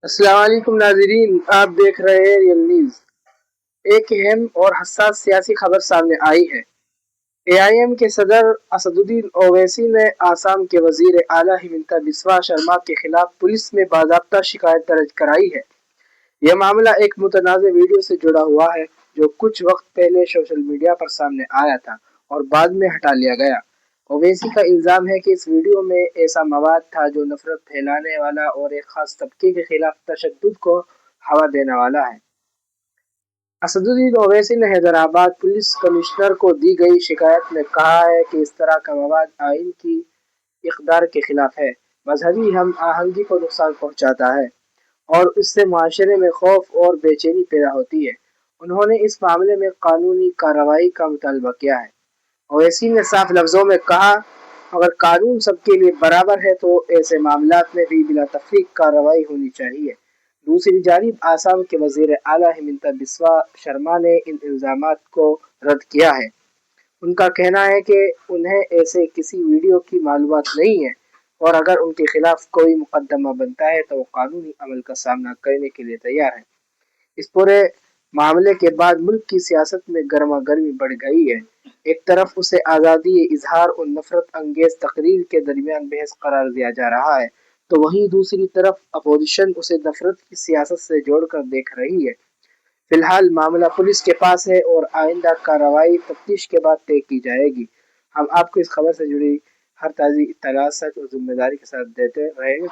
السلام علیکم ناظرین، آپ دیکھ رہے ہیں ریئل نیوز۔ ایک اہم اور حساس سیاسی خبر سامنے آئی ہے۔ اے آئی ایم کے صدر اسدالدین اویسی نے آسام کے وزیر اعلیٰ ہمنتا بسوا شرما کے خلاف پولیس میں باضابطہ شکایت درج کرائی ہے۔ یہ معاملہ ایک متنازع ویڈیو سے جڑا ہوا ہے جو کچھ وقت پہلے سوشل میڈیا پر سامنے آیا تھا اور بعد میں ہٹا لیا گیا۔ اویسی کا الزام ہے کہ اس ویڈیو میں ایسا مواد تھا جو نفرت پھیلانے والا اور ایک خاص طبقے کے خلاف تشدد کو ہوا دینے والا ہے۔ اسدالدین اویسی نے حیدرآباد پولیس کمشنر کو دی گئی شکایت میں کہا ہے کہ اس طرح کا مواد آئین کی اقدار کے خلاف ہے، مذہبی ہم آہنگی کو نقصان پہنچاتا ہے اور اس سے معاشرے میں خوف اور بے چینی پیدا ہوتی ہے۔ انہوں نے اس معاملے میں قانونی کارروائی کا مطالبہ کیا ہے۔ اویسی نے صاف لفظوں میں کہا، اگر قانون سب کے لیے برابر ہے تو ایسے معاملات میں بھی بلا تفریق کارروائی ہونی چاہیے۔ دوسری جانب آسام کے وزیر اعلیٰ ہمنتا بسوا شرما نے ان الزامات کو رد کیا ہے۔ ان کا کہنا ہے کہ انہیں ایسے کسی ویڈیو کی معلومات نہیں ہے اور اگر ان کے خلاف کوئی مقدمہ بنتا ہے تو وہ قانونی عمل کا سامنا کرنے کے لیے تیار ہیں۔ اس پورے معاملے کے بعد ملک کی سیاست میں گرما گرمی بڑھ گئی ہے۔ ایک طرف اسے آزادی اظہار اور نفرت انگیز تقریر کے درمیان بحث قرار دیا جا رہا ہے تو وہیں دوسری طرف اپوزیشن اسے نفرت کی سیاست سے جوڑ کر دیکھ رہی ہے۔ فی الحال معاملہ پولیس کے پاس ہے اور آئندہ کارروائی تفتیش کے بعد طے کی جائے گی۔ ہم آپ کو اس خبر سے جڑی ہر تازی اطلاعات سچ اور ذمہ داری کے ساتھ دیتے رہیں گے۔